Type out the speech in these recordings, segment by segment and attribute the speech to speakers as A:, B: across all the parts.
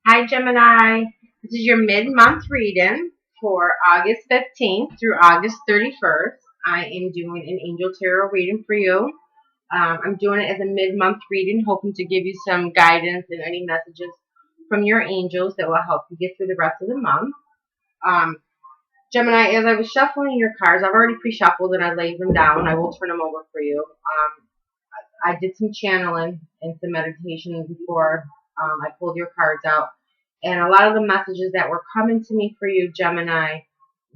A: Hi, Gemini. This is your mid-month reading for August 15th through August 31st. I am doing an angel tarot reading for you. I'm doing it as a mid-month reading, hoping to give you some guidance and any messages from your angels that will help you get through the rest of the month. Um, Gemini, as I was shuffling your cards, I've already pre-shuffled and I laid them down. I will turn them over for you. I did some channeling and some meditation before I pulled your cards out. And a lot of the messages that were coming to me for you, Gemini,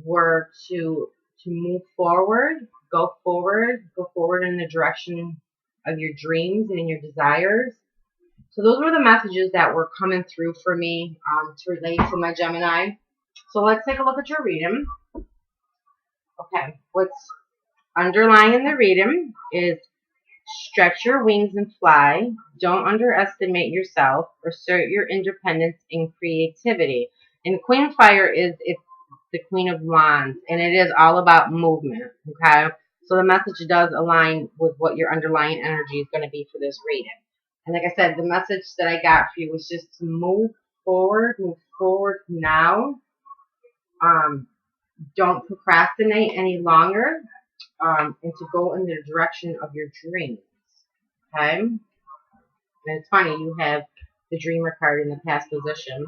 A: were to move forward, go forward in the direction of your dreams and in your desires. So those were the messages that were coming through for me to relate to my Gemini. So let's take a look at your reading. Okay, what's underlying the reading is stretch your wings and fly. Don't underestimate yourself. Assert your independence and creativity. And Queen of Fire it's the Queen of Wands, and it is all about movement. Okay, so the message does align with what your underlying energy is going to be for this reading. And like I said, the message that I got for you was just to move forward now. Don't procrastinate any longer, and to go in the direction of your dreams. Okay? And it's funny, you have the Dreamer card in the past position.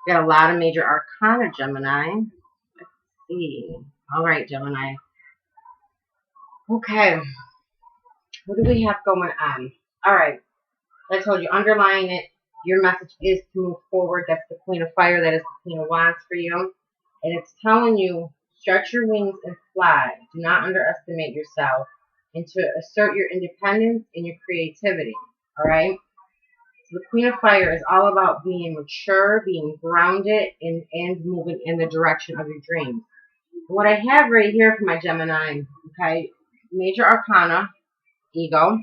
A: Got a lot of major arcana, Gemini. Let's see. All right, Gemini. Okay. What do we have going on? All right. I told you, underlying it, your message is to move forward. That's the Queen of Fire. That is the Queen of Wands for you. And it's telling you, stretch your wings and fly. Do not underestimate yourself. And to assert your independence and your creativity. All right? So the Queen of Fire is all about being mature, being grounded, and moving in the direction of your dreams. And what I have right here for my Gemini, okay, major arcana, ego.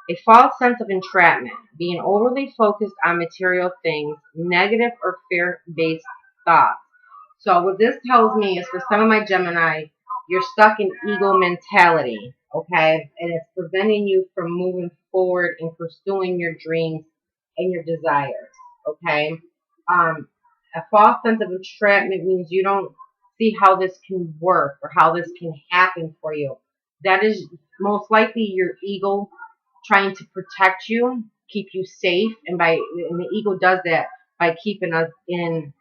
A: A false sense of entrapment, being overly focused on material things, negative or fear-based thoughts. So what this tells me is for some of my Gemini, you're stuck in ego mentality, okay? And it's preventing you from moving forward and pursuing your dreams and your desires, okay? A false sense of entrapment means you don't see how this can work or how this can happen for you. That is most likely your ego trying to protect you, keep you safe, and the ego does that by keeping us in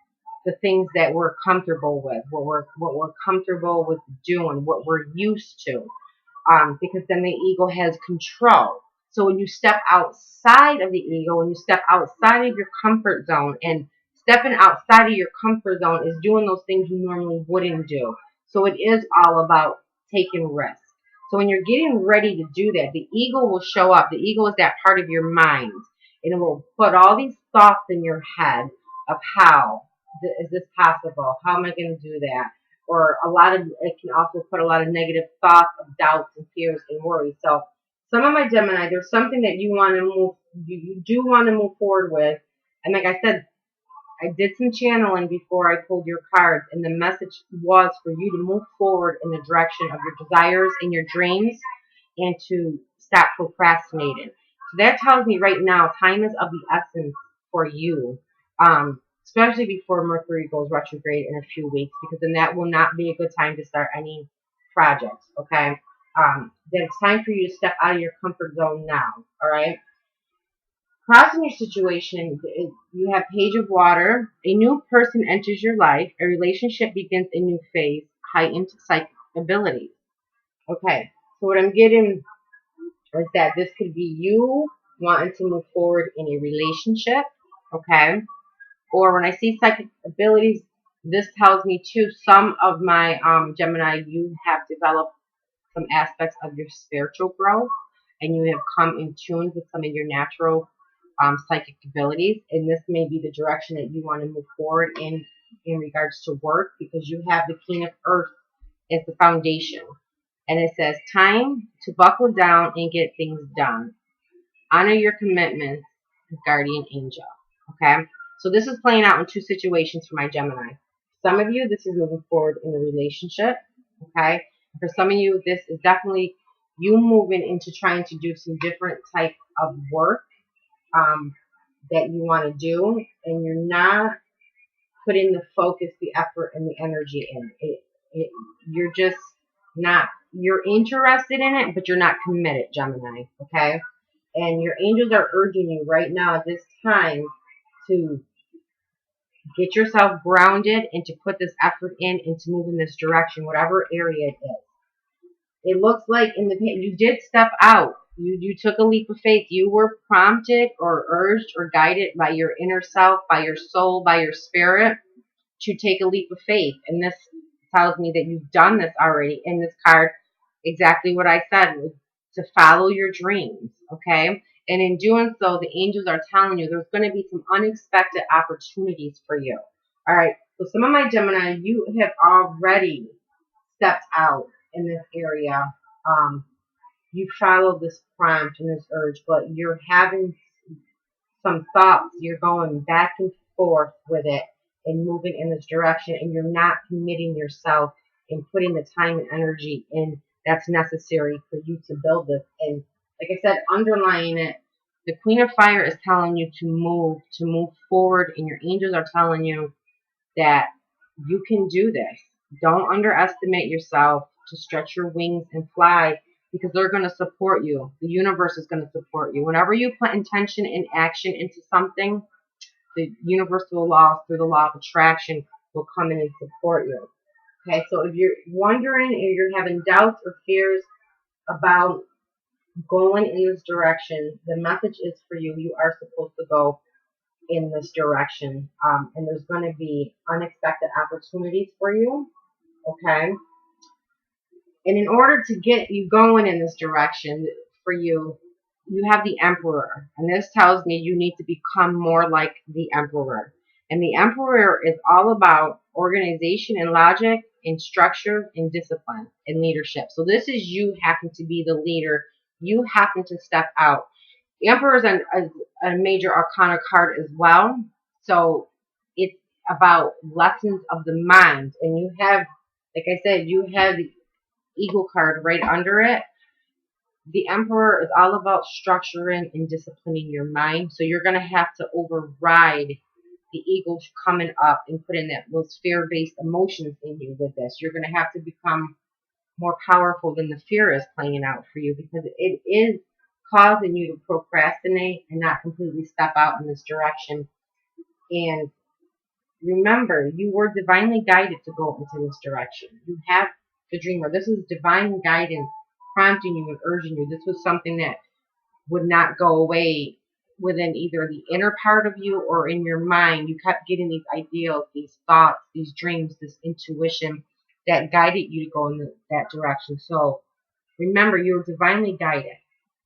A: the things that we're comfortable with, what we're comfortable with doing, what we're used to, because then the ego has control. So when you step outside of the ego, when you step outside of your comfort zone, and stepping outside of your comfort zone is doing those things you normally wouldn't do. So it is all about taking risks. So when you're getting ready to do that, the ego will show up. The ego is that part of your mind, and it will put all these thoughts in your head of how is this possible? How am I going to do that? Or it can also put a lot of negative thoughts of doubts and fears and worries. So some of my Gemini, there's something that you do want to move forward with. And like I said, I did some channeling before I pulled your cards, and the message was for you to move forward in the direction of your desires and your dreams and to stop procrastinating. So that tells me right now time is of the essence for you, especially before Mercury goes retrograde in a few weeks, because then that will not be a good time to start any projects, okay? Then it's time for you to step out of your comfort zone now, all right? Crossing your situation, you have Page of Water. A new person enters your life. A relationship begins a new phase. Heightened psychic abilities. Okay, so what I'm getting is that this could be you wanting to move forward in a relationship. Okay, or when I see psychic abilities, this tells me too, some of my Gemini, you have developed some aspects of your spiritual growth, and you have come in tune with some of your natural psychic abilities, and this may be the direction that you want to move forward in regards to work, because you have the King of Earth as the foundation, and it says time to buckle down and get things done. Honor your commitments, guardian angel. Okay, so this is playing out in two situations for my Gemini. Some of you, this is moving forward in a relationship. Okay, for some of you, this is definitely you moving into trying to do some different type of work that you want to do, and you're not putting the focus, the effort, and the energy in it. You're just not, you're interested in it, but you're not committed, Gemini, okay? And your angels are urging you right now at this time to get yourself grounded and to put this effort in and to move in this direction, whatever area it is. It looks like in the you did step out. You took a leap of faith. You were prompted or urged or guided by your inner self, by your soul, by your spirit to take a leap of faith. And this tells me that you've done this already in this card. Exactly what I said, to follow your dreams, okay? And in doing so, the angels are telling you there's going to be some unexpected opportunities for you. All right, so some of my Gemini, you have already stepped out in this area. You followed this prompt and this urge, but you're having some thoughts. You're going back and forth with it and moving in this direction, and you're not committing yourself and putting the time and energy in that's necessary for you to build this. And like I said, underlying it, the Queen of Fire is telling you to move forward, and your angels are telling you that you can do this. Don't underestimate yourself, to stretch your wings and fly, because they're going to support you. The universe is going to support you. Whenever you put intention and action into something, the universal law, through the law of attraction, will come in and support you. Okay, so if you're wondering, if you're having doubts or fears about going in this direction, the message is for you. You are supposed to go in this direction. And there's going to be unexpected opportunities for you. Okay. And in order to get you going in this direction for you, you have the Emperor. And this tells me you need to become more like the Emperor. And the Emperor is all about organization and logic and structure and discipline and leadership. So this is you having to be the leader. You having to step out. The Emperor is a major arcana card as well. So it's about lessons of the mind. And you have, like I said, you have the Eagle card right under it. The Emperor is all about structuring and disciplining your mind. So you're going to have to override the ego coming up and put in those fear-based emotions in you with this. You're going to have to become more powerful than the fear is playing out for you, because it is causing you to procrastinate and not completely step out in this direction. And remember, you were divinely guided to go into this direction. You have the dreamer. This is divine guidance prompting you and urging you. This was something that would not go away within either the inner part of you or in your mind. You kept getting these ideals, these thoughts, these dreams, this intuition that guided you to go in that direction. So remember, you're divinely guided,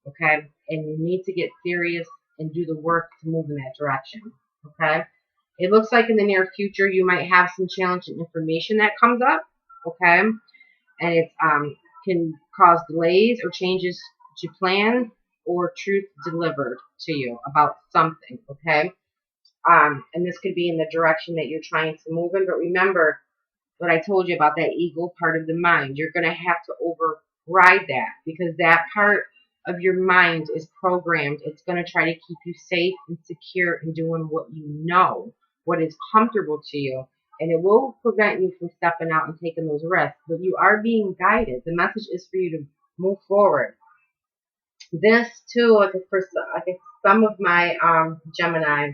A: okay? And you need to get serious and do the work to move in that direction, okay? It looks like in the near future you might have some challenging information that comes up, okay? And it can cause delays or changes to plan or truth delivered to you about something, okay? And this could be in the direction that you're trying to move in. But remember what I told you about that ego part of the mind. You're going to have to override that, because that part of your mind is programmed. It's going to try to keep you safe and secure in doing what you know, what is comfortable to you. And it will prevent you from stepping out and taking those risks. But you are being guided. The message is for you to move forward. This too, like for some of my Gemini,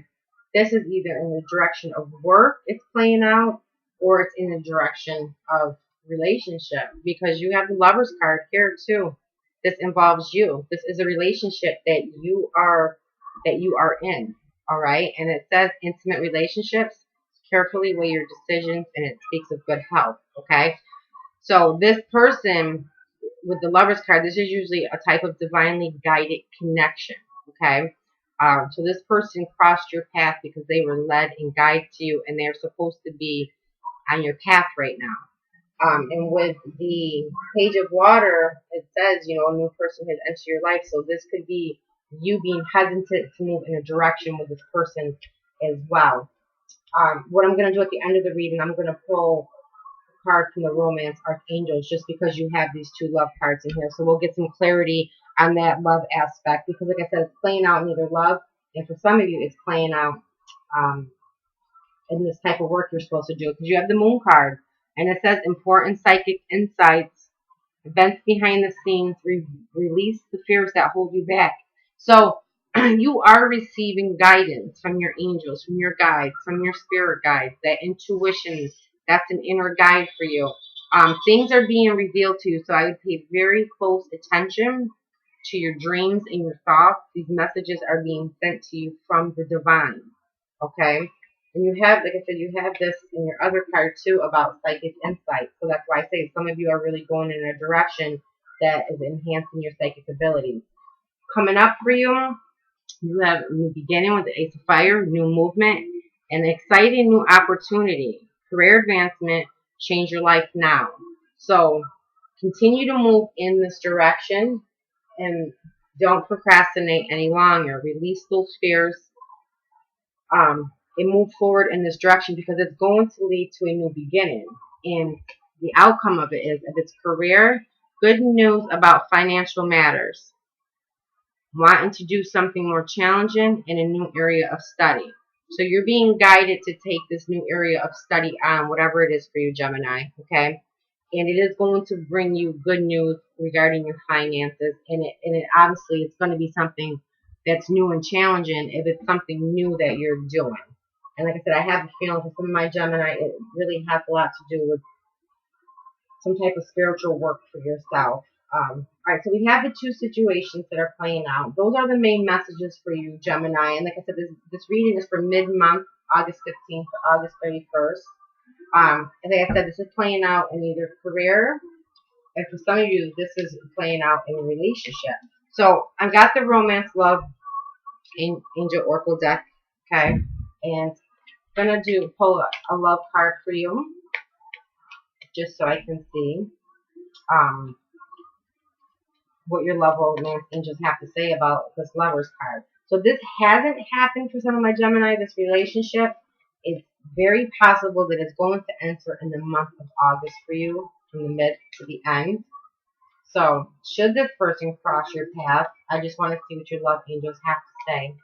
A: this is either in the direction of work it's playing out, or it's in the direction of relationship, because you have the Lover's card here too. This involves you. This is a relationship that you are in. All right, and it says intimate relationships. Carefully weigh your decisions, and it speaks of good health. Okay, so this person with the Lover's card, this is usually a type of divinely guided connection. Okay, so this person crossed your path because they were led and guided to you, and they're supposed to be on your path right now. And with the Page of Water, it says, you know, a new person has entered your life. So this could be you being hesitant to move in a direction with this person as well. What I'm going to do at the end of the reading, I'm going to pull a card from the romance archangels just because you have these two love cards in here. So we'll get some clarity on that love aspect because, like I said, it's playing out in either love, and for some of you, it's playing out in this type of work you're supposed to do because you have the moon card, and it says important psychic insights, events behind the scenes, release the fears that hold you back. So you are receiving guidance from your angels, from your guides, from your spirit guides, that intuition, that's an inner guide for you. Things are being revealed to you, so I would pay very close attention to your dreams and your thoughts. These messages are being sent to you from the divine, okay? And you have, like I said, you have this in your other card too about psychic insight. So that's why I say some of you are really going in a direction that is enhancing your psychic abilities. Coming up for you, you have a new beginning with the Ace of Fire, new movement, an exciting new opportunity, career advancement, change your life now. So continue to move in this direction and don't procrastinate any longer. Release those fears and move forward in this direction because it's going to lead to a new beginning. And the outcome of it is, if it's career, good news about financial matters. Wanting to do something more challenging in a new area of study. So you're being guided to take this new area of study on, whatever it is for you, Gemini, okay? And it is going to bring you good news regarding your finances. And it obviously, it's going to be something that's new and challenging if it's something new that you're doing. And like I said, I have a feeling for some of my Gemini, it really has a lot to do with some type of spiritual work for yourself. All right, so we have the two situations that are playing out. Those are the main messages for you, Gemini. And like I said, this reading is for mid-month, August 15th to August 31st. And like I said, this is playing out in either career, and for some of you, this is playing out in a relationship. So I've got the Romance Love Angel Oracle deck, okay? And I'm going to pull a love card for you, just so I can see what your love romance angels have to say about this Lover's card. So this hasn't happened for some of my Gemini, this relationship. It's very possible that it's going to enter in the month of August for you, from the mid to the end. So should this person cross your path, I just want to see what your love angels have to say.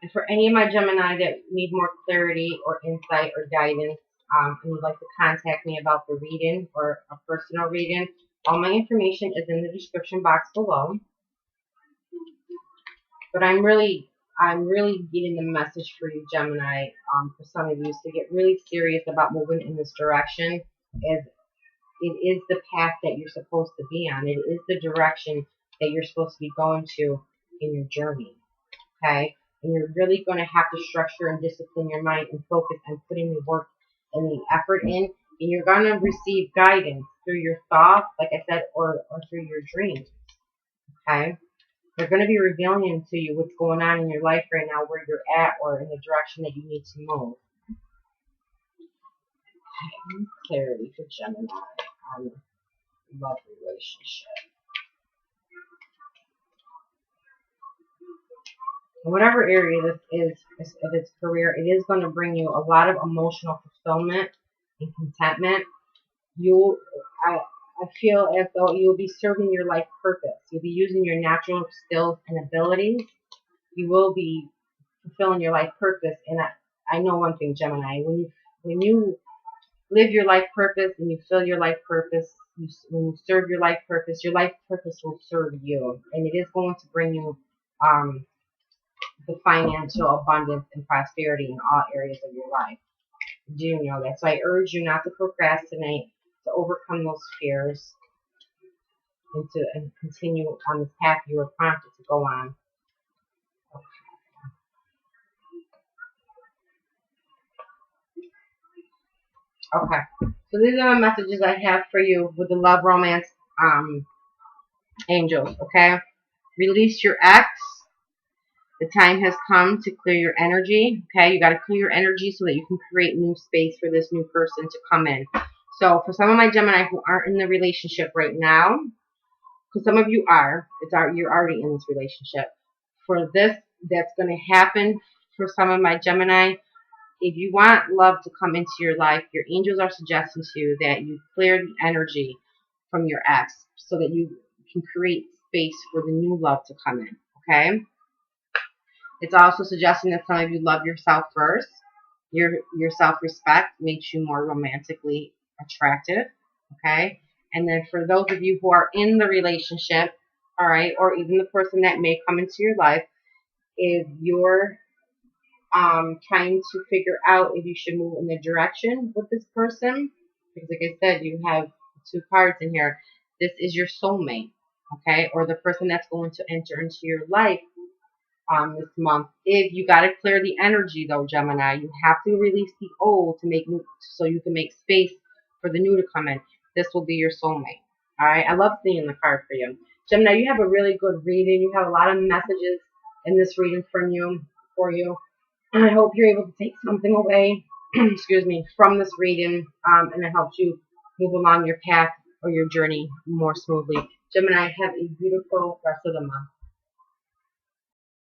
A: And for any of my Gemini that need more clarity or insight or guidance, and you'd like to contact me about the reading or a personal reading, all my information is in the description box below. But I'm really getting the message for you, Gemini, for some of you, to get really serious about moving in this direction. As it is the path that you're supposed to be on. It is the direction that you're supposed to be going to in your journey. Okay? And you're really going to have to structure and discipline your mind and focus on putting the work and the effort in. And you're going to receive guidance through your thoughts, like I said, or through your dreams. Okay? They're going to be revealing to you what's going on in your life right now, where you're at, or in the direction that you need to move. Okay, clarity for Gemini on love relationship. In whatever area this is, if it's career, it is going to bring you a lot of emotional fulfillment and contentment. I feel as though you'll be serving your life purpose. You'll be using your natural skills and abilities. You will be fulfilling your life purpose. And I know one thing, Gemini, when you live your life purpose and you feel your life purpose, when you serve your life purpose will serve you. And it is going to bring you the financial abundance and prosperity in all areas of your life. Do you know that? So I urge you not to procrastinate, to overcome those fears, and continue on this path you were prompted to go on. Okay. So these are the messages I have for you with the love romance angels. Okay. Release your ex. The time has come to clear your energy. Okay. You got to clear your energy so that you can create new space for this new person to come in. So for some of my Gemini who aren't in the relationship right now, because some of you you're already in this relationship. For this, that's going to happen for some of my Gemini. if you want love to come into your life, your angels are suggesting to you that you clear the energy from your ex so that you can create space for the new love to come in, okay? It's also suggesting that some of you love yourself first. Your self-respect makes you more romantically attractive, okay? And then for those of you who are in the relationship, all right, or even the person that may come into your life, if you're trying to figure out if you should move in the direction with this person, because like I said, you have 2 cards in here. This is your soulmate, okay, or the person that's going to enter into your life this month. If you got to clear the energy though, Gemini, you have to release the old to make new, so you can make space for the new to come in. This will be your soulmate. All right, I love seeing the card for you, Gemini. You have a really good reading. You have a lot of messages in this reading from you for you. And I hope you're able to take something away, excuse me, from this reading, and it helps you move along your path or your journey more smoothly. Gemini, have a beautiful rest of the month.